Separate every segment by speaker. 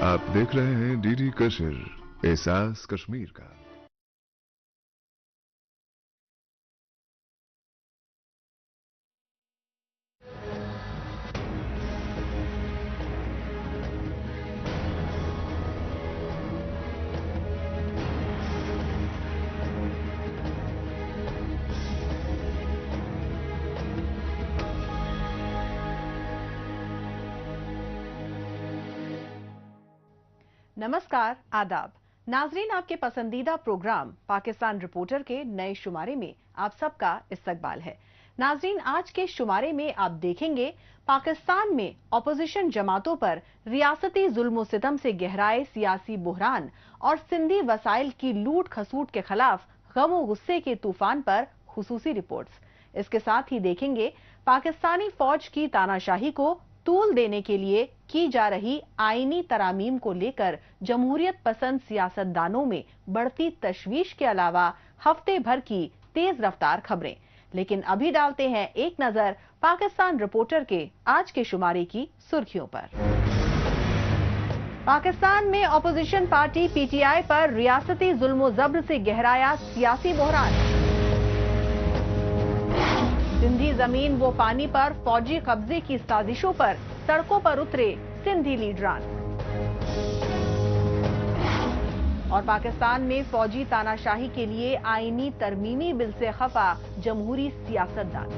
Speaker 1: आप देख रहे हैं डीडी कश्मीर, एहसास कश्मीर का।
Speaker 2: नमस्कार, आदाब नाजरीन, आपके पसंदीदा प्रोग्राम पाकिस्तान रिपोर्टर के नए शुमारे में आप सबका इस्तकबाल है। नाजरीन, आज के शुमारे में आप देखेंगे पाकिस्तान में अपोजिशन जमातों पर रियासती जुल्म सितम से गहराए सियासी बुहरान और सिंधी वसाइल की लूट खसूट के खिलाफ गम गुस्से के तूफान पर खुसूसी रिपोर्ट्स। इसके साथ ही देखेंगे पाकिस्तानी फौज की तानाशाही को तूल देने के लिए की जा रही आईनी तरामीम को लेकर जमहूरियत पसंद सियासतदानों में बढ़ती तशवीश के अलावा हफ्ते भर की तेज रफ्तार खबरें। लेकिन अभी डालते हैं एक नजर पाकिस्तान रिपोर्टर के आज के शुमारे की सुर्खियों पर। पाकिस्तान में अपोजिशन पार्टी पीटीआई पर रियासती जुल्म जब्र से गहराया सियासी बहरान। सिंधी जमीन व पानी पर फौजी कब्जे की साजिशों पर सड़कों पर उतरे सिंधी लीडरान। और पाकिस्तान में फौजी तानाशाही के लिए आईनी तरमीमी बिल से खफा जमहूरी सियासतदान।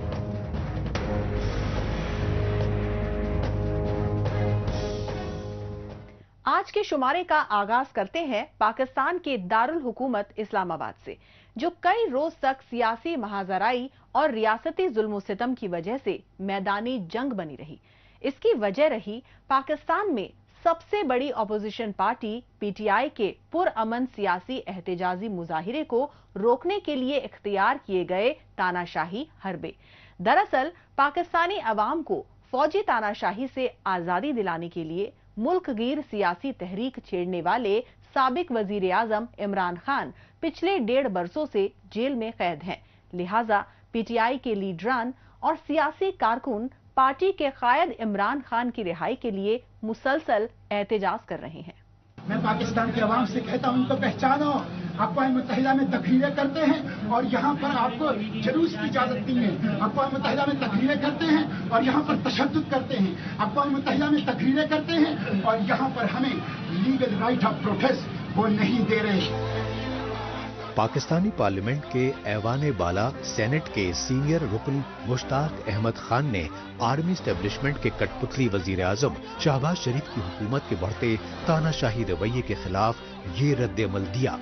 Speaker 2: आज के शुमारे का आगाज करते हैं पाकिस्तान के दारुल हुकूमत इस्लामाबाद से, जो कई रोज तक सियासी महाजराई और रियासती जुल्म सितम की वजह से मैदानी जंग बनी रही। इसकी वजह रही पाकिस्तान में सबसे बड़ी अपोजिशन पार्टी पीटीआई के पुरअमन सियासी एहतजाजी मुजाहिरे को रोकने के लिए इख्तियार किए गए तानाशाही हरबे। दरअसल पाकिस्तानी अवाम को फौजी तानाशाही से आजादी दिलाने के लिए मुल्कगीर सियासी तहरीक छेड़ने वाले साबिक वजीर आजम इमरान खान पिछले 1.5 बरसों से जेल में कैद हैं। लिहाजा पीटीआई के लीडरान और सियासी कारकुन पार्टी के कायद इमरान खान की रिहाई के लिए मुसलसल एहतजाज कर रहे हैं।
Speaker 3: मैं पाकिस्तान के अवाम से कहता हूं, उनको पहचानो। अक़वाम मुत्तहिदा में तकरीरें करते हैं और यहाँ पर आपको जुलूस की इजाजत नहीं है। अक़वाम मुत्तहिदा में तकरीरें करते हैं और यहाँ पर तशद्दुद करते हैं। अक़वाम मुत्तहिदा में तकरीरें करते हैं और यहाँ पर हमें लीगल राइट ऑफ प्रोटेस्ट वो नहीं दे रहे।
Speaker 4: पाकिस्तानी पार्लियामेंट के ऐवान बाला सेनेट के सीनियर रुकन मुश्ताक अहमद खान ने आर्मी स्टैब्लिशमेंट के कठपुतली वजीर आजम शहबाज शरीफ की हुकूमत के बढ़ते तानाशाही रवैये के खिलाफ ये रद्द-ए-अमल दिया।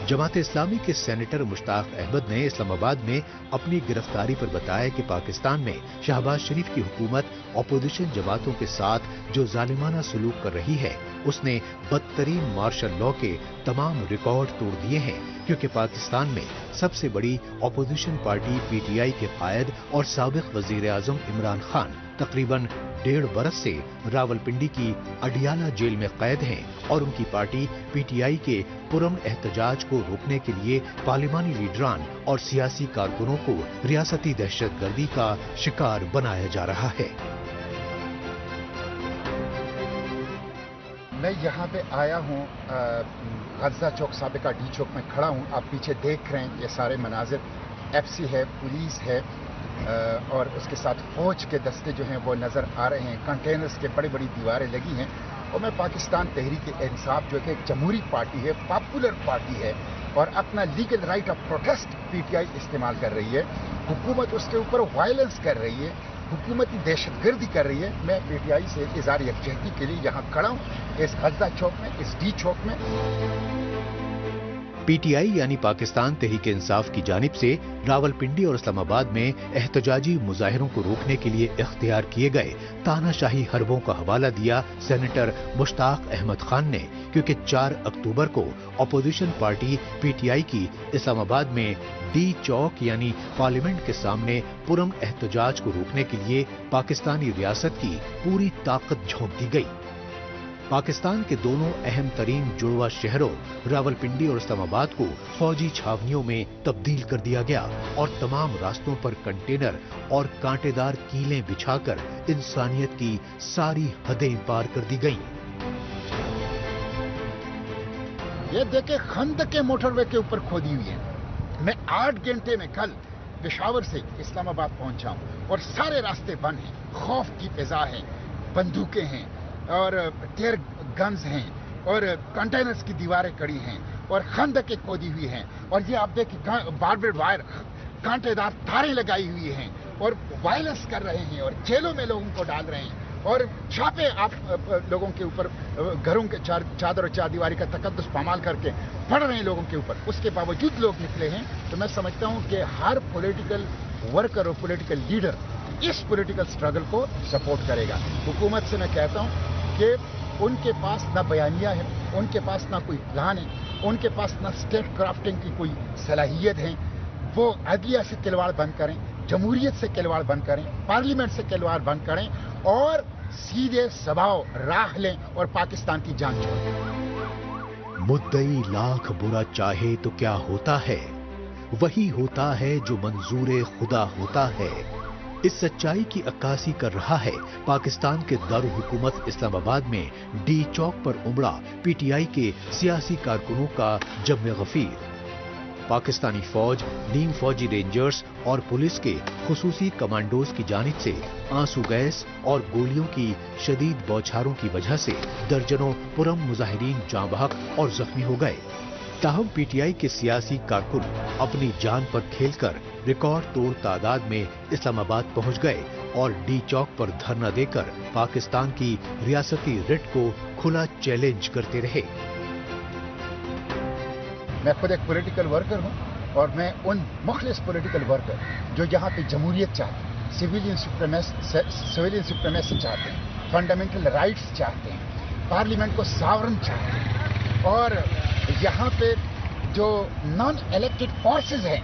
Speaker 4: जमात इस्लामी के सेनेटर मुश्ताक अहमद ने इस्लामाबाद में अपनी गिरफ्तारी पर बताया कि पाकिस्तान में शहबाज शरीफ की हुकूमत अपोजिशन जमातों के साथ जो जालिमाना सलूक कर रही है, उसने बदतरीन मार्शल लॉ के तमाम रिकॉर्ड तोड़ दिए हैं, क्योंकि पाकिस्तान में सबसे बड़ी अपोजिशन पार्टी पीटीआई के कायद और साबिक वजीर आजम इमरान खान तकरीबन 1.5 बरस से रावलपिंडी की अडियाला जेल में कैद हैं और उनकी पार्टी पीटीआई के पुरअमन एहतजाज को रोकने के लिए पार्लिमानी लीडरान और सियासी कारकुनों को रियासती दहशतगर्दी का शिकार बनाया जा रहा है।
Speaker 5: मैं यहाँ पे आया हूँ, गज्जा चौक साबिका डी चौक में खड़ा हूँ। आप पीछे देख रहे हैं ये सारे मनाजिर, एफसी है, पुलिस है और उसके साथ फौज के दस्ते जो हैं वो नज़र आ रहे हैं। कंटेनर्स के बड़ी बड़ी दीवारें लगी हैं और मैं पाकिस्तान तहरीक इंसाफ जो कि एक जमहूरी पार्टी है, पॉपुलर पार्टी है और अपना legal right of protest PTI इस्तेमाल कर रही है। हुकूमत उसके ऊपर वायलेंस कर रही है, हुकूमती दहशतगर्दी कर रही है। मैं पीटीआई से इज़हार यकजहती के लिए यहाँ खड़ा हूँ, इस गज्जा चौक में, इस डी चौक में।
Speaker 4: पीटीआई यानी पाकिस्तान तहरीक इंसाफ की जानिब से रावलपिंडी और इस्लामाबाद में एहतजाजी मुजाहिरों को रोकने के लिए इख्तियार किए गए तानाशाही हरबों का हवाला दिया सेनेटर मुश्ताक अहमद खान ने, क्योंकि 4 अक्टूबर को अपोजिशन पार्टी पीटीआई की इस्लामाबाद में डी चौक यानी पार्लियामेंट के सामने पुरअमन एहतजाज को रोकने के लिए पाकिस्तानी रियासत की पूरी ताकत झोंक दी गई। पाकिस्तान के दोनों अहम तरीन जुड़वा शहरों रावलपिंडी और इस्लामाबाद को फौजी छावनियों में तब्दील कर दिया गया और तमाम रास्तों पर कंटेनर और कांटेदार कीलें बिछाकर इंसानियत की सारी हदें पार कर दी गईं।
Speaker 5: ये देखे खंदक के मोटरवे के ऊपर खोदी हुई है। मैं 8 घंटे में कल पेशावर से इस्लामाबाद पहुंचा हूं और सारे रास्ते बंद हैं, खौफ की फिजा है, बंदूकें हैं और टेयर गन्स हैं और कंटेनर्स की दीवारें कड़ी हैं और खंदकें खोदी हुई हैं और ये आप देखिए बारबेड वायर कांटेदार तारें लगाई हुई हैं और वायलेंस कर रहे हैं और जेलों में लोगों को डाल रहे हैं और छापे आप लोगों के ऊपर घरों के चादर और चारदीवारी का तकद्दुस पामाल करके पड़ रहे हैं लोगों के ऊपर। उसके बावजूद लोग निकले हैं। तो मैं समझता हूं कि हर पॉलिटिकल वर्कर और पॉलिटिकल लीडर इस पॉलिटिकल स्ट्रगल को सपोर्ट करेगा। हुकूमत से मैं कहता हूं कि उनके पास ना बयानिया है, उनके पास ना कोई प्लान है, उनके पास ना स्टेट क्राफ्टिंग की कोई सलाहियत है। वो अदलिया से खिलवाड़ बंद करें, जमहूरियत से खिलवाड़ बंद करें, पार्लियामेंट से खिलवाड़ बंद करें और सीधे सबाव राह लें और पाकिस्तान की जान छोड़ें।
Speaker 4: मुद्दई लाख बुरा चाहे तो क्या होता है, वही होता है जो मंजूर खुदा होता है। इस सच्चाई की अक्कासी कर रहा है पाकिस्तान के दारुल हुकूमत इस्लामाबाद में डी चौक पर उमड़ा पीटीआई के सियासी कारकुनों का जम्मे गफीर। पाकिस्तानी फौज, नीम फौजी रेंजर्स और पुलिस के खुसूसी कमांडोज की जानिब से आंसू गैस और गोलियों की शदीद बौछारों की वजह से दर्जनों पुरम मुजाहिरीन जाँ बहक और जख्मी हो गए। ताहम पीटीआई के सियासी कारकुन अपनी जान पर खेलकर रिकॉर्ड तोड़ तादाद में इस्लामाबाद पहुंच गए और डी चौक पर धरना देकर पाकिस्तान की रियासती रिट को खुला चैलेंज करते रहे।
Speaker 5: मैं खुद एक पॉलिटिकल वर्कर हूं और मैं उन मुखलिस पॉलिटिकल वर्कर जो यहाँ पे जमहूरियत चाहते हैं, सिविलियन सुप्रीमेसी चाहते हैं, फंडामेंटल राइट्स चाहते हैं, पार्लियामेंट को सावरन चाहते हैं और यहाँ पे जो नॉन इलेक्टेड फोर्सेस हैं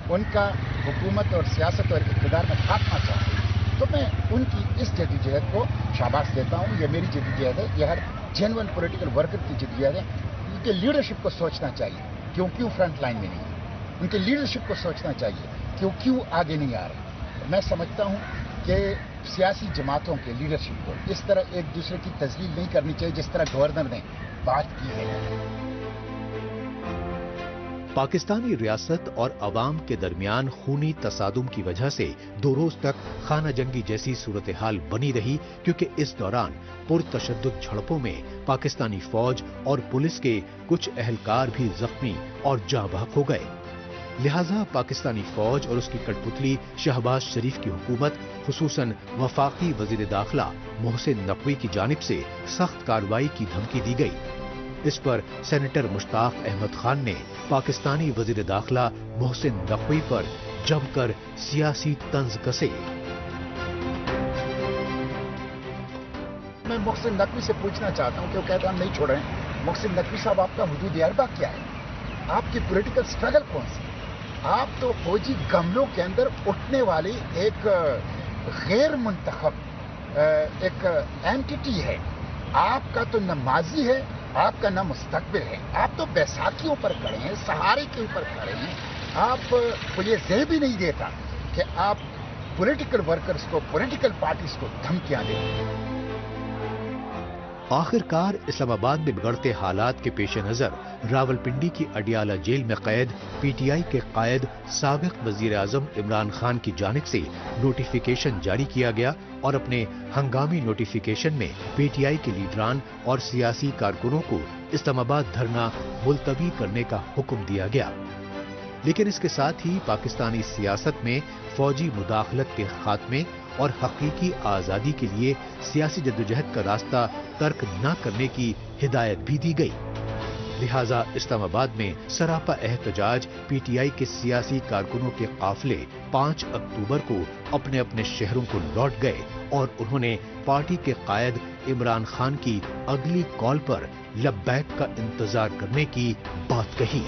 Speaker 5: उनका हुकूमत और सियासत और इक़्तिदार में खात्मा चाहते हैं। तो मैं उनकी इस जदोजहद को शाबाश देता हूँ। ये मेरी जदोजहद है, ये हर जेन्युइन पॉलिटिकल वर्कर की जदोजहद है। उनके लीडरशिप को सोचना चाहिए क्यों फ्रंट लाइन में नहीं, उनके लीडरशिप को सोचना चाहिए क्यों आगे नहीं आ रहे। मैं समझता हूं कि सियासी जमातों के लीडरशिप को इस तरह एक दूसरे की तजलील नहीं करनी चाहिए जिस तरह गवर्नर ने बात की है।
Speaker 4: पाकिस्तानी रियासत और अवाम के दरमियान खूनी तसादुम की वजह से 2 रोज तक खाना जंगी जैसी सूरत हाल बनी रही, क्योंकि इस दौरान पुरतशद्दुद झड़पों में पाकिस्तानी फौज और पुलिस के कुछ अहलकार भी जख्मी और जाँ बहक हो गए। लिहाजा पाकिस्तानी फौज और उसकी कठपुतली शहबाज शरीफ की हुकूमत, खुसूसन वफाकी वजीर दाखिला मोहसिन नकवी की जानिब से सख्त कार्रवाई की धमकी दी गई। इस पर सेनेटर मुश्ताक अहमद खान ने पाकिस्तानी वजीर दाखिला मोहसिन नकवी पर जमकर सियासी तंज कसे।
Speaker 5: मैं मोहसिन नकवी से पूछना चाहता हूं कि वो कहते हैं हम नहीं छोड़ रहे हैं। मोहसिन नकवी साहब, आपका हुदूद अरबा क्या है? आपकी पॉलिटिकल स्ट्रगल कौन सी? आप तो फौजी गमलों के अंदर उठने वाली एक गैर मुंतखब एक एंटिटी है। आपका तो न माजी है, आपका न मुस्तकबिल है। आप तो बैसाखियों पर खड़े हैं, सहारे के ऊपर खड़े हैं। आपको ये ज़ह भी नहीं देता कि आप पॉलिटिकल वर्कर्स को, पॉलिटिकल पार्टीज को धमकियां दें।
Speaker 4: आखिरकार इस्लामाबाद में बिगड़ते हालात के पेश नजर रावलपिंडी की अडियाला जेल में कैद पीटीआई के कायद साबिक वजीर आजम इमरान खान की जानिब से नोटिफिकेशन जारी किया गया और अपने हंगामी नोटिफिकेशन में पीटीआई के लीडरान और सियासी कारकुनों को इस्लामाबाद धरना मुलतवी करने का हुक्म दिया गया। लेकिन इसके साथ ही पाकिस्तानी सियासत में फौजी मुदाखलत के खात्मे और हकीकी आजादी के लिए सियासी जद्दोजहद का रास्ता तर्क न करने की हिदायत भी दी गई। लिहाजा इस्लामाबाद में सरापा एहतजाज पीटीआई के सियासी कारकुनों के काफिले 5 अक्टूबर को अपने अपने शहरों को लौट गए और उन्होंने पार्टी के कायद इमरान खान की अगली कॉल पर लब्बैक का इंतजार करने की बात कही।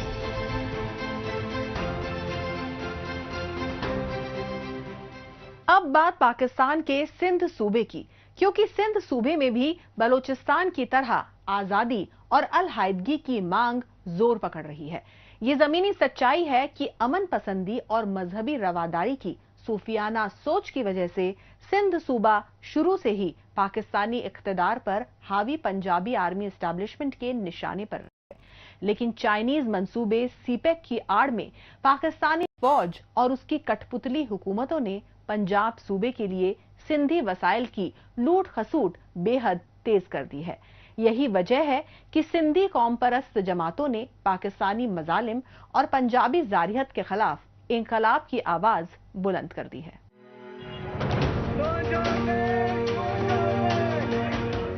Speaker 2: अब बात पाकिस्तान के सिंध सूबे की, क्योंकि सिंध सूबे में भी बलूचिस्तान की तरह आजादी और अलहायदगी की मांग जोर पकड़ रही है। ये जमीनी सच्चाई है कि अमन पसंदी और मजहबी रवादारी की सूफियाना सोच की वजह से सिंध सूबा शुरू से ही पाकिस्तानी इख्तिदार पर हावी पंजाबी आर्मी एस्टैब्लिशमेंट के निशाने पर है। लेकिन चाइनीज मंसूबे सीपेक की आड़ में पाकिस्तानी फौज और उसकी कठपुतली हुकूमतों ने पंजाब सूबे के लिए सिंधी वसाइल की लूट खसूट बेहद तेज कर दी है। यही वजह है कि सिंधी कौम परस्त जमातों ने पाकिस्तानी मजालिम और पंजाबी जारियत के खिलाफ इंकलाब की आवाज बुलंद कर दी है।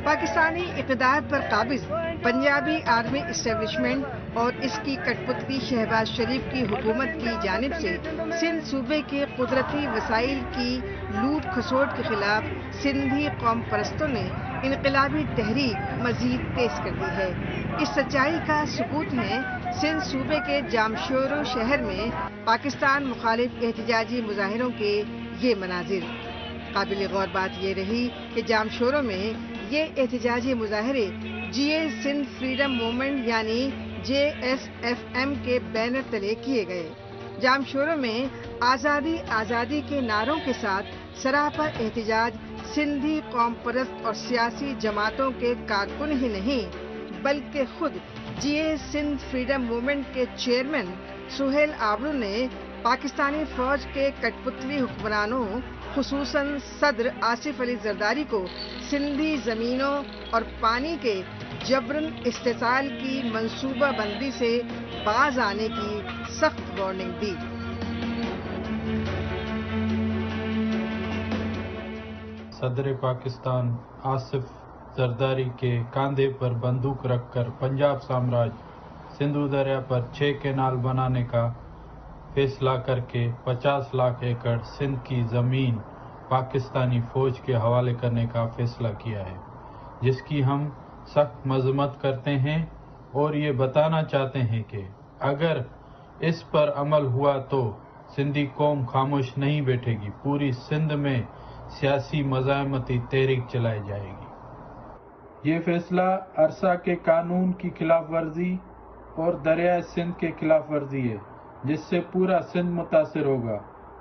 Speaker 6: पाकिस्तानी इक़्तिदार पर काबिज पंजाबी आर्मी इस्टेब्लिशमेंट और इसकी कठपुतली शहबाज शरीफ की हुकूमत की जानिब से सिंध सूबे के कुदरती वसाइल की लूट खसोट के खिलाफ सिंधी कौम परस्तों ने इनकलाबी तहरीक मजीद तेज कर दी है। इस सच्चाई का सबूत है सिंध सूबे के जामशोरो शहर में पाकिस्तान मुखालिफ एहतजाजी मुजाहिरों के ये मनाजिर। काबिल गौर बात ये रही कि जामशोरो में ये एहतजाजी मुजाहरे जीए सिंध फ्रीडम मूवमेंट यानी JSFM के बैनर तले किए गए। जामशोरो में आज़ादी आज़ादी के नारों के साथ सरापा एहतजाज सिंधी कौम परस्त और सियासी जमातों के कारकुन ही नहीं बल्कि खुद जीए सिंध फ्रीडम मूवमेंट के चेयरमैन सुहेल आबरू ने पाकिस्तानी फौज के कठपुतली हुक्मरानों खुसूसन सदर आसिफ अली जरदारी को सिंधी जमीनों और पानी के जबरन इस्तेसाल की मंसूबा बंदी से बाज आने की सख्त वार्निंग दी।
Speaker 7: सदर पाकिस्तान आसिफ जरदारी के कंधे पर बंदूक रखकर पंजाब साम्राज्य सिंधु दरिया पर 6 कैनाल बनाने का फैसला करके 50 लाख एकड़ सिंध की ज़मीन पाकिस्तानी फ़ौज के हवाले करने का फैसला किया है, जिसकी हम सख्त मजम्मत करते हैं और ये बताना चाहते हैं कि अगर इस पर अमल हुआ तो सिंधी कौम खामोश नहीं बैठेगी, पूरी सिंध में सियासी मज़ाहमती तहरीक चलाई जाएगी। ये फैसला अरसा के कानून की खिलाफ वर्जी और दरियाए सिंध के खिलाफ वर्जी है, जिससे पूरा सिंध मुतासिर होगा।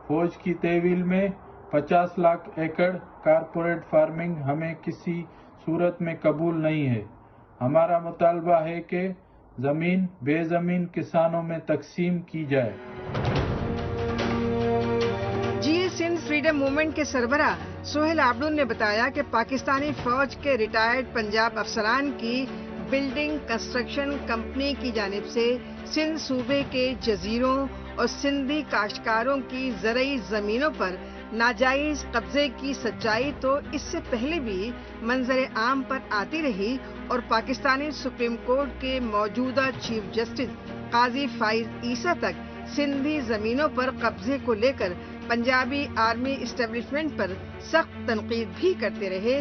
Speaker 7: फौज की तहवील में 50 लाख एकड़ कारपोरेट फार्मिंग हमें किसी सूरत में कबूल नहीं है। हमारा मुतालबा है कि जमीन बेजमीन किसानों में तकसीम की जाए।
Speaker 6: जीए सिंध फ्रीडम मूवमेंट के सरबराह सुहेल आबरू ने बताया कि पाकिस्तानी फौज के रिटायर्ड पंजाब अफसरान की बिल्डिंग कंस्ट्रक्शन कंपनी की जानिब से सिंध सूबे के जजीरों और सिंधी काश्तकारों की ज़रई ज़मीनों पर नाजायज कब्जे की सच्चाई तो इससे पहले भी मंजर आम पर आती रही और पाकिस्तानी सुप्रीम कोर्ट के मौजूदा चीफ जस्टिस काजी फाइज ईसा तक सिंधी जमीनों पर कब्जे को लेकर पंजाबी आर्मी इस्टेब्लिशमेंट पर सख्त तनकीद भी करते रहे,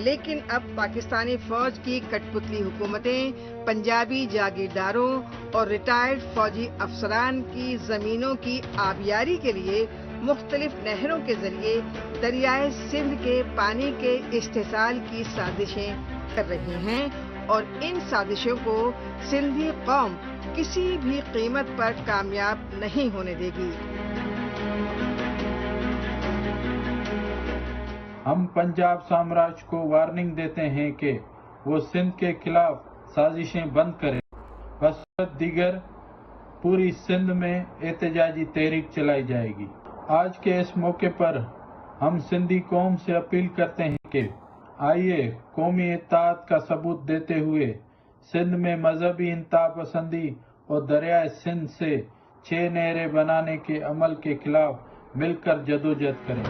Speaker 6: लेकिन अब पाकिस्तानी फौज की कठपुतली हुकूमतें पंजाबी जागीरदारों और रिटायर्ड फौजी अफसरान की जमीनों की आबियारी के लिए मुख्तलिफ नहरों के जरिए दरियाए सिंध के पानी के इस्तेसाल की साजिशें कर रही हैं और इन साजिशों को सिंधी कौम किसी भी कीमत पर कामयाब नहीं होने देगी।
Speaker 7: हम पंजाब साम्राज्य को वार्निंग देते हैं कि वो सिंध के खिलाफ साजिशें बंद करे, बस दीगर पूरी सिंध में एहतजाजी तहरीक चलाई जाएगी। आज के इस मौके पर हम सिंधी कौम से अपील करते हैं कि आइए कौमी इत्तेहाद का सबूत देते हुए सिंध में मजहबी इंतहा पसंदी और दरियाए सिंध से 6 नहरें बनाने के अमल के खिलाफ मिलकर जदोजहद करें।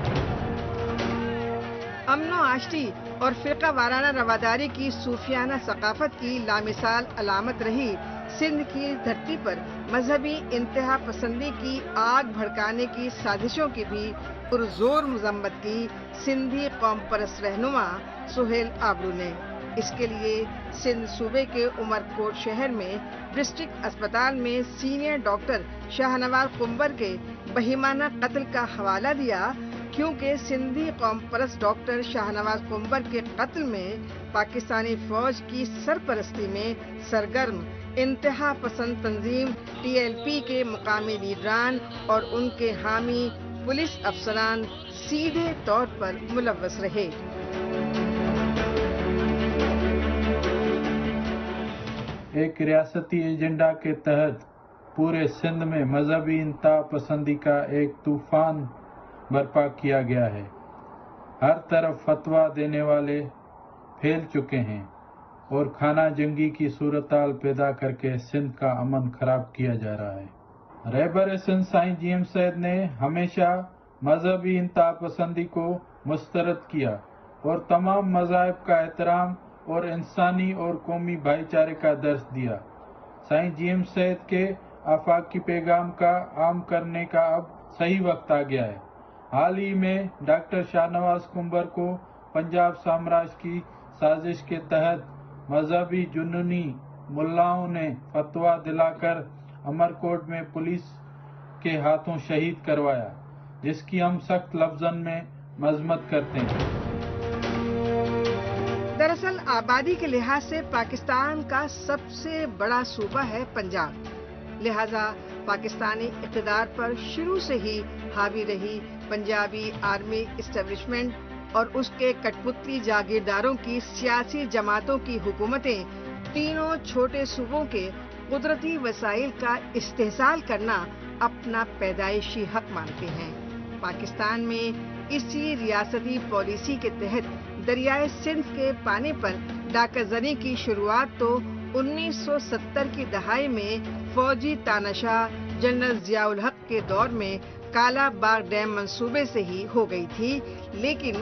Speaker 6: अमनो आश्ती और फ़िरका वाराना रवादारी की सूफियाना सकाफत की लामिसाल अलामत रही सिंध की धरती पर मजहबी इंतहा पसंदी की आग भड़काने की साजिशों की भी पुरजोर मजम्मत की सिंधी कौम परस्त रहनुमा सुहेल आबरू ने। इसके लिए सिंध सूबे के उमरकोट शहर में डिस्ट्रिक्ट अस्पताल में सीनियर डॉक्टर शाहनवाज कुंबर के बहिमाना कत्ल का हवाला दिया, क्योंकि सिंधी कौम परस्त डॉक्टर शाहनवाज कुंबर के कत्ल में पाकिस्तानी फौज की सरपरस्ती में सरगर्म इंतहा पसंद तंजीम TLP के मुकामी लीडरान और उनके हामी पुलिस अफसरान सीधे तौर पर मुलव्वस रहे।
Speaker 7: एक रियासती एजेंडा के तहत पूरे सिंध में मजहबी इंतहा पसंदी का एक तूफान बर्पा किया गया है। हर तरफ फतवा देने वाले फैल चुके हैं और खाना जंगी की सूरत-हाल पैदा करके सिंध का अमन खराब किया जा रहा है। रहबर सिंध साईं जीएम सैयद ने हमेशा मजहबी इंतहा पसंदी को मुस्तरद किया और तमाम मज़ाहिब का एहतराम और इंसानी और कौमी भाईचारे का दर्स दिया। साईं जीएम सैयद के आफाकी पैगाम का आम करने का अब सही वक्त आ गया है। हाल ही में डॉक्टर शाहनवाज कुंबर को पंजाब साम्राज्य की साजिश के तहत मजहबी जुनूनी मुल्लाओं ने फतवा दिलाकर अमरकोट में पुलिस के हाथों शहीद करवाया, जिसकी हम सख्त लफ्ज़न में मजम्मत करते हैं।
Speaker 6: दरअसल आबादी के लिहाज से पाकिस्तान का सबसे बड़ा सूबा है पंजाब, लिहाजा पाकिस्तानी इक़्तिदार पर शुरू से ही हावी रही पंजाबी आर्मी इस्टेब्लिशमेंट और उसके कठपुतली जागीरदारों की सियासी जमातों की हुकूमतें तीनों छोटे सूबों के कुदरती वसाइल का इस्तेहसाल करना अपना पैदाइशी हक मानते हैं। पाकिस्तान में इसी रियासती पॉलिसी के तहत दरियाए सिंध के पानी पर डाकाज़नी की शुरुआत तो 1970 की दहाई में फौजी तानाशाह जनरल जियाउल हक के दौर में काला बाग डैम मंसूबे से ही हो गई थी, लेकिन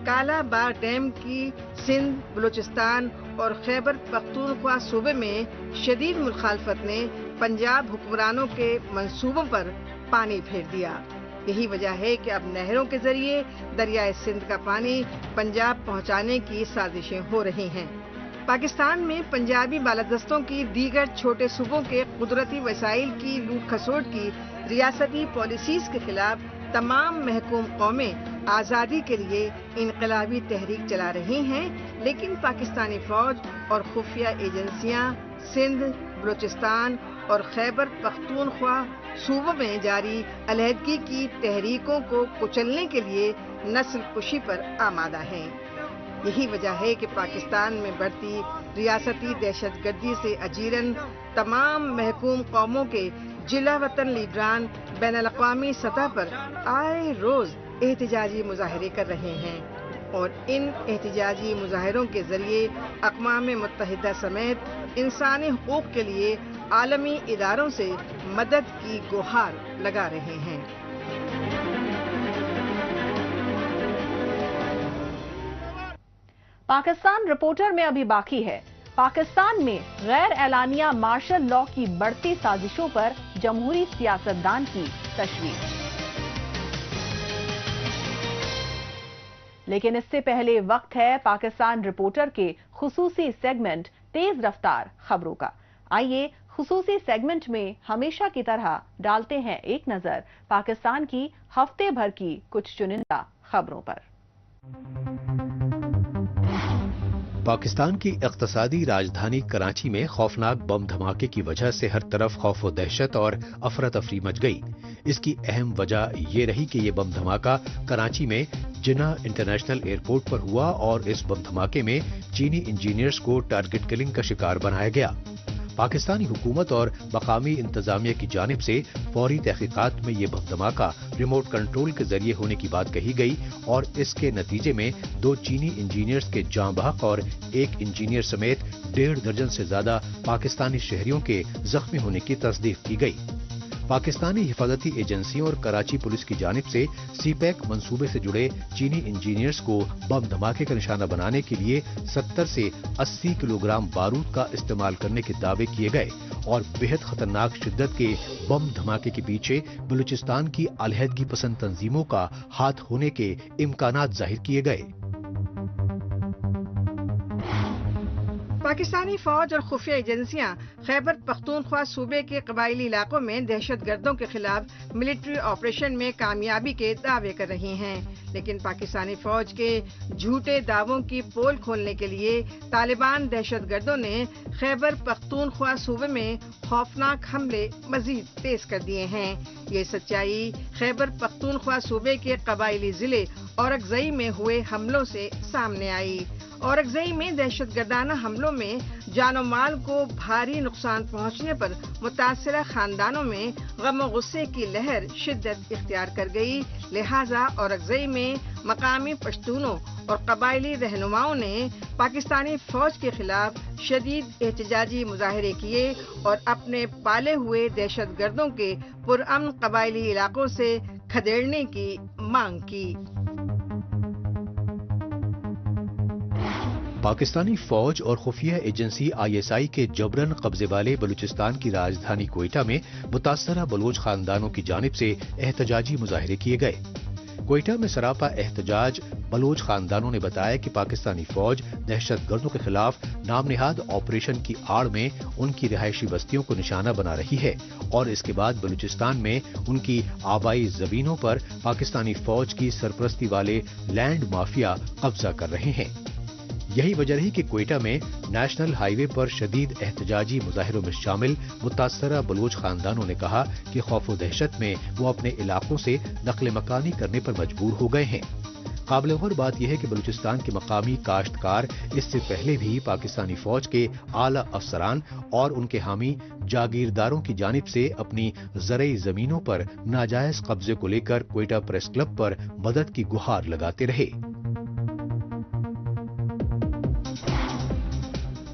Speaker 6: काला बाग डैम की सिंध, बलूचिस्तान और खैबर पख्तूनख्वा सूबे में शदीद मुखालफत ने पंजाब हुक्मरानों के मंसूबों पर पानी फेर दिया। यही वजह है कि अब नहरों के जरिए दरियाए सिंध का पानी पंजाब पहुंचाने की साजिशें हो रही हैं। पाकिस्तान में पंजाबी बालादस्तों की दीगर छोटे सूबों के कुदरती वसाइल की लूट खसोट की रियासती पॉलिसीज के खिलाफ तमाम महकूम कौमें आज़ादी के लिए इनकलाबी तहरीक चला रही हैं, लेकिन पाकिस्तानी फौज और खुफिया एजेंसियां सिंध, बलूचिस्तान और खैबर पख्तूनख्वा सूबों में जारी अलहदगी की तहरीकों को कुचलने के लिए नस्ल कुशी पर आमादा हैं। यही वजह है कि पाकिस्तान में बढ़ती रियासती दहशतगर्दी से अजीरन तमाम महकूम कौमों के जिला वतन लीडरान बैनुल-अक़वामी सतह पर आए रोज एहतिजाजी मुजाहरे कर रहे हैं और इन एहतिजाजी मुजाहरों के जरिए अक़वाम मुत्तहिदा समेत इंसानी हुकूक के लिए आलमी इदारों से मदद की गुहार लगा रहे हैं।
Speaker 2: पाकिस्तान रिपोर्टर में अभी बाकी है। पाकिस्तान में गैर एलानिया मार्शल लॉ की बढ़ती साजिशों पर जमहूरी सियासतदान की तशवीश। लेकिन इससे पहले वक्त है पाकिस्तान रिपोर्टर के खुसूसी सेगमेंट तेज रफ्तार खबरों का। आइए खुसूसी सेगमेंट में हमेशा की तरह डालते हैं एक नजर पाकिस्तान की हफ्ते भर की कुछ चुनिंदा खबरों पर।
Speaker 4: पाकिस्तान की इक़्तिसादी राजधानी कराची में खौफनाक बम धमाके की वजह से हर तरफ खौफ व दहशत और अफरा तफरी मच गई। इसकी अहम वजह ये रही कि ये बम धमाका कराची में जिन्ना इंटरनेशनल एयरपोर्ट पर हुआ और इस बम धमाके में चीनी इंजीनियर्स को टारगेट किलिंग का शिकार बनाया गया। पाकिस्तानी हुकूमत और मकामी इंतजामिया की जानिब से फौरी तहकीकात में ये बम धमाका रिमोट कंट्रोल के जरिए होने की बात कही गई और इसके नतीजे में 2 चीनी इंजीनियर्स के जाँ बहक और 1 इंजीनियर समेत 1.5 दर्जन से ज्यादा पाकिस्तानी शहरियों के जख्मी होने की तस्दीक की गई। पाकिस्तानी हिफाजती एजेंसियों और कराची पुलिस की जानिब से सीपैक मंसूबे से जुड़े चीनी इंजीनियर्स को बम धमाके का निशाना बनाने के लिए 70 से 80 किलोग्राम बारूद का इस्तेमाल करने के दावे किए गए और बेहद खतरनाक शिद्दत के बम धमाके के पीछे बलूचिस्तान की अलहदगी पसंद तंजीमों का हाथ होने के इम्कानात जाहिर किए गए।
Speaker 6: पाकिस्तानी फौज और खुफिया एजेंसियां खैबर पख्तूनख्वा सूबे के कबायली इलाकों में दहशतगर्दों के खिलाफ मिलिट्री ऑपरेशन में कामयाबी के दावे कर रही हैं, लेकिन पाकिस्तानी फौज के झूठे दावों की पोल खोलने के लिए तालिबान दहशतगर्दों ने खैबर पख्तूनख्वा सूबे में खौफनाक हमले मजीद तेज कर दिए हैं। ये सच्चाई खैबर पख्तूनख्वा सूबे के कबायली जिले औरकजई में हुए हमलों से सामने आई। औरकजई में दहशतगर्दाना हमलों में جان و مال کو بھاری نقصان پہنچنے پر متاثرہ خاندانوں میں غم و غصے کی لہر شدت اختیار کر گئی، لہذا اورکزئی میں مقامی پشتونوں اور قبائلی رہنماؤں نے پاکستانی فوج کے خلاف شدید احتجاجی مظاہرے کیے اور اپنے پالے ہوئے دہشت گردوں کے پرامن قبائلی علاقوں سے کھدیڑنے کی مانگ کی۔
Speaker 4: پاکستانی فوج اور خفیہ ایجنسی ISI کے جبرن قبضے والے بلوچستان کی راجدھانی کوئٹہ میں متاثرہ بلوچ خاندانوں کی جانب سے احتجاجی مظاہرے کیے گئے۔ کوئٹہ میں سراپا احتجاج بلوچ خاندانوں نے بتایا کہ پاکستانی فوج دہشت گردوں کے خلاف نام نہاد آپریشن کی آڑ میں ان کی رہائشی بستیوں کو نشانہ بنا رہی ہے اور اس کے بعد بلوچستان میں ان کی آبائی زمینوں پر پاکستانی فوج کی سرپرستی والے لینڈ مافیا قبضہ کر رہے ہیں۔ یہی وجہ رہی کہ کوئٹہ میں نیشنل ہائی وے پر شدید احتجاجی مظاہروں میں شامل متاثرہ بلوچ خاندانوں نے کہا کہ خوف و دہشت میں وہ اپنے علاقوں سے نقل مکانی کرنے پر مجبور ہو گئے ہیں۔ قابل غور بات یہ ہے کہ بلوچستان کے مقامی کاشتکار اس سے پہلے بھی پاکستانی فوج کے اعلی افسران اور ان کے حامی جاگیرداروں کی جانب سے اپنی زرعی زمینوں پر ناجائز قبضے کو لے کر کوئٹہ پریس کلب پر مدد کی گہار لگاتے رہے۔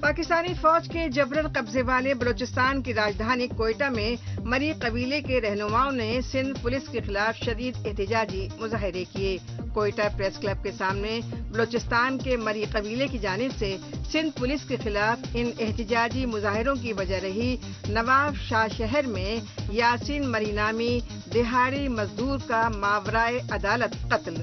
Speaker 6: پاکستانی فوج کے جبرن قبضے والے بلوچستان کی راجدھانی کوئٹہ میں مری قبیلے کے رہنماؤں نے سندھ پولیس کے خلاف شدید احتجاجی مظاہرے کیے۔ کوئٹہ پریس کلب کے سامنے بلوچستان کے مری قبیلے کی جانب سے سندھ پولیس کے خلاف ان احتجاجی مظاہروں کی وجہ رہی نواب شاہ شہر میں یاسین مری نامی دہاڑی مزدور کا ماورائے عدالت قتل۔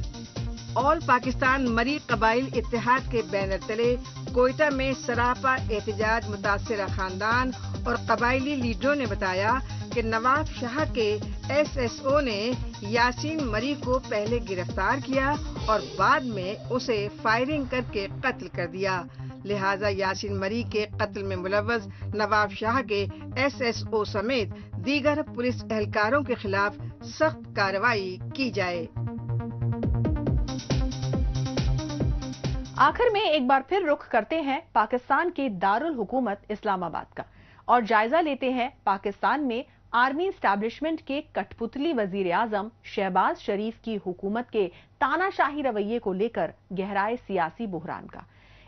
Speaker 6: آل پاکستان مری قبائل اتحاد کے بینر تلے کوئٹہ میں سراپا احتجاج متاثرہ خاندان اور قبائلی لیڈروں نے بتایا کہ نواب شاہ کے SSO نے یاسین مری کو پہلے گرفتار کیا اور بعد میں اسے فائرنگ کر کے قتل کر دیا، لہذا یاسین مری کے قتل میں ملوث نواب شاہ کے SSO سمیت دیگر پولیس اہلکاروں کے خلاف سخت کارروائی کی جائے۔
Speaker 2: آخر میں ایک بار پھر رخ کرتے ہیں پاکستان کے دارالحکومت اسلام آباد کا اور جائزہ لیتے ہیں پاکستان میں آرمی اسٹیبلشمنٹ کے کٹ پتلی وزیر اعظم شہباز شریف کی حکومت کے تانا شاہی رویے کو لے کر گہرائے سیاسی بحران کا۔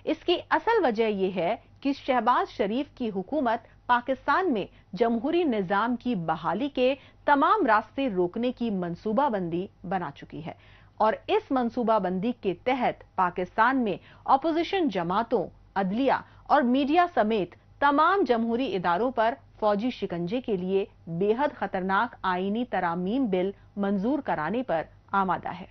Speaker 2: اس کی اصل وجہ یہ ہے کہ شہباز شریف کی حکومت پاکستان میں جمہوری نظام کی بحالی کے تمام راستے روکنے کی منصوبہ بندی بنا چکی ہے اور اس منصوبہ بندی کے تحت پاکستان میں اپوزیشن جماعتوں، عدلیہ اور میڈیا سمیت تمام جمہوری اداروں پر فوجی شکنجے کے لیے بے حد خطرناک آئینی ترامیم بل منظور کرانے پر آمادہ ہے۔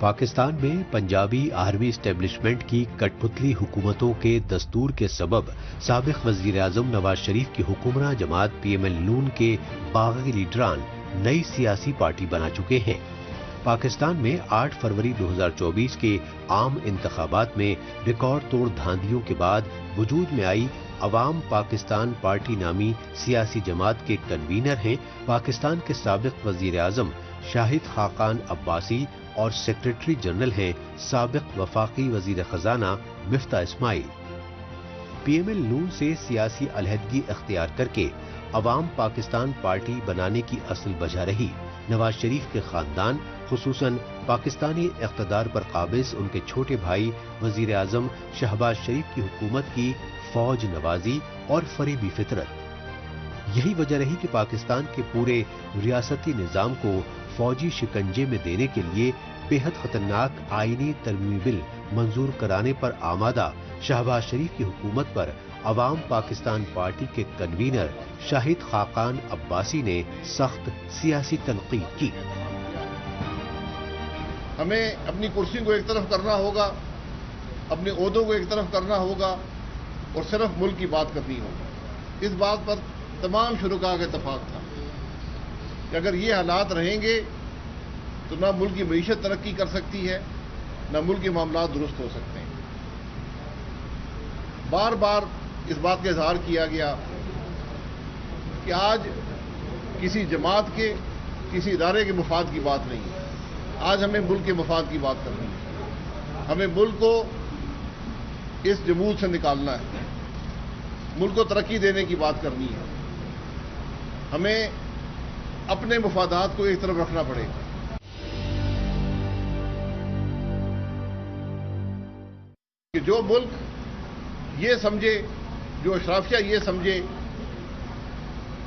Speaker 4: پاکستان میں پنجابی آرمی اسٹیبلشمنٹ کی کٹ پتلی حکومتوں کے دستور کے سبب سابق وزیر اعظم نواز شریف کی حکمراں جماعت PML نون کے باغی لیڈران نئی سیاسی پارٹی بنا چکے ہیں۔ پاکستان میں 8 فروری 2024 کے عام انتخابات میں ریکارڈ توڑ دھاندلیوں کے بعد وجود میں آئی عوام پاکستان پارٹی نامی سیاسی جماعت کے کنوینر ہیں پاکستان کے سابق وزیر اعظم شاہد خاقان عباسی اور سیکریٹری جنرل ہیں سابق وفاقی وزیر خزانہ مفتاح اسماعیل۔ PML نون سے سیاسی علیحدگی اختیار کر کے عوام پاکستان پارٹی بنانے کی اصل وجہ رہی نواز شریف کے خاندان، خصوصاً پاکستانی اقتدار پر قابض ان کے چھوٹے بھائی وزیر اعظم شہباز شریف کی حکومت کی فوج نوازی اور فریبی فطرت۔ یہی وجہ رہی کہ پاکستان کے پورے ریاستی نظام کو فوجی شکنجے میں دینے کے لیے بے حد خطرناک آئینی ترمیمی بل منظور کرانے پر آمادہ شہباز شریف کی حکومت پر عوام پاکستان پارٹی کے کنوینر شاہد خاقان عباسی نے سخت سیاسی تنقید کی۔
Speaker 8: ہمیں اپنی کرسی کو ایک طرف کرنا ہوگا، اپنے عہدوں کو ایک طرف کرنا ہوگا اور صرف ملک کی بات کرنی ہوگی۔ اس بات پر تمام شرکاء کا اتفاق تھا کہ اگر یہ حالات رہیں گے تو نہ ملک کی معیشت ترقی کر سکتی ہے، نہ ملک کے معاملات درست ہو سکتے ہیں۔ بار بار اس بات کا اظہار کیا گیا کہ آج کسی جماعت کے، کسی ادارے کے مفاد کی بات نہیں ہے، آج ہمیں ملک کے مفاد کی بات کرنی ہے۔ ہمیں ملک کو اس جمود سے نکالنا ہے، ملک کو ترقی دینے کی بات کرنی ہے، ہمیں اپنے مفادات کو ایک طرف رکھنا پڑے گا۔ کہ جو ملک یہ سمجھے، جو اشرافیہ یہ سمجھے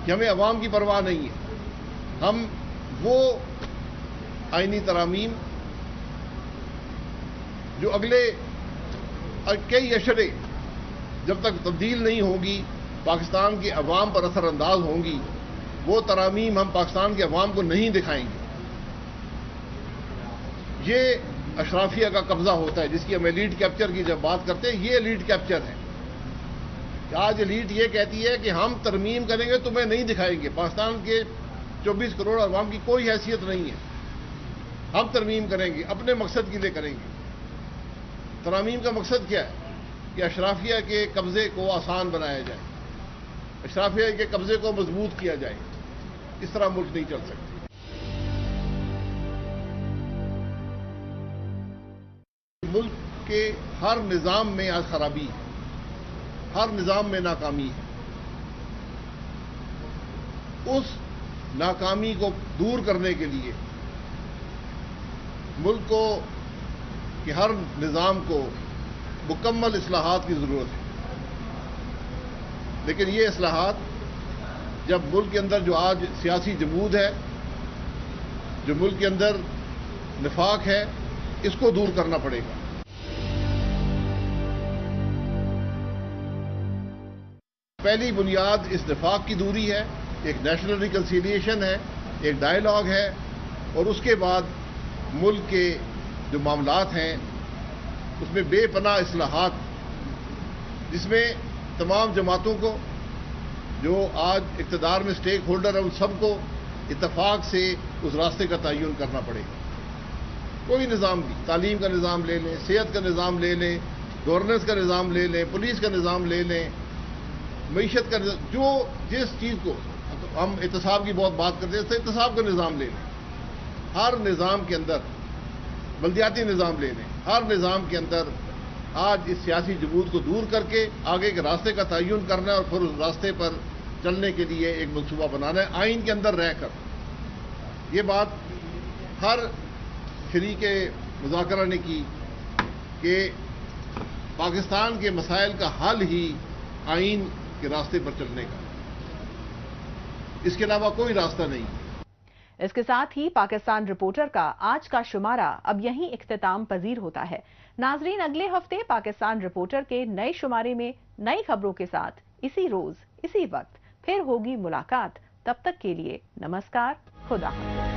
Speaker 8: کہ ہمیں عوام کی پرواہ نہیں ہے، ہم وہ آئینی ترامیم جو اگلے کئی اشرے جب تک تبدیل نہیں ہوگی پاکستان کے عوام پر اثر انداز ہوں گی، وہ ترامیم ہم پاکستان کے عوام کو نہیں دکھائیں گے۔ یہ اشرافیہ کا قبضہ ہوتا ہے، جس کی ہم ایلیٹ کیپچر کی جب بات کرتے ہیں، یہ ایلیٹ کیپچر ہے۔ آج ایلیٹ یہ کہتی ہے کہ ہم ترمیم کریں گے، تمہیں نہیں دکھائیں گے، پاکستان کے 24 کروڑ عوام کی کوئی حیثیت نہیں ہے، ہم ترمیم کریں گے، اپنے مقصد کے لیے کریں گے۔ ترامیم کا مقصد کیا ہے؟ کہ اشرافیہ کے قبضے کو آسان بنایا جائے، اشرافیہ کے قبضے کو مضبوط کیا جائے۔ اس طرح ملک نہیں چل سکتے۔ ملک کے ہر نظام میں آج خرابی ہے، ہر نظام میں ناکامی ہے۔ اس ناکامی کو دور کرنے کے لیے ملک کو کہ ہر نظام کو مکمل اصلاحات کی ضرورت ہے، لیکن یہ اصلاحات جب ملک کے اندر جو آج سیاسی جمود ہے، جو ملک کے اندر نفاق ہے، اس کو دور کرنا پڑے گا۔ پہلی بنیاد اس نفاق کی دوری ہے، ایک نیشنل ریکنسیلیشن ہے، ایک ڈائیلاگ ہے، اور اس کے بعد ملک کے جو معاملات ہیں اس میں بے پناہ اصلاحات، جس میں تمام جماعتوں کو جو آج اقتدار میں سٹیک ہولڈر ہیں ان سب کو اتفاق سے اس راستے کا تعین کرنا پڑے گا۔ کوئی نظام بھی، تعلیم کا نظام لے لیں، صحت کا نظام لے لیں، گورننس کا نظام لے لیں، پولیس کا نظام لے لیں، معیشت کا نظام، جو جس چیز کو ہم احتساب کی بہت بات کرتے ہیں، احتساب کا نظام لے لیں۔ ہر نظام کے اندر، بلدیاتی نظام لے لیں، ہر نظام کے اندر آج اس سیاسی جمود کو دور کر کے آگے کے راستے کا تعین کرنا ہے، اور پھر اس راستے پر چلنے کے لیے ایک منصوبہ بنانا ہے آئین کے اندر رہ کر۔ یہ بات ہر شریک مذاکرہ نے کی کہ پاکستان کے مسائل کا حل ہی آئین کے راستے پر چلنے کا، اس کے علاوہ کوئی راستہ نہیں۔
Speaker 2: اس کے ساتھ ہی پاکستان رپورٹر کا آج کا شمارہ اب یہیں اختتام پذیر ہوتا ہے۔ ناظرین، اگلے ہفتے پاکستان رپورٹر کے نئے شمارے میں نئی خبروں کے ساتھ اسی روز اسی وقت پھر ہوگی ملاقات۔ تب تک کے لیے نمسکار، خدا حافظ۔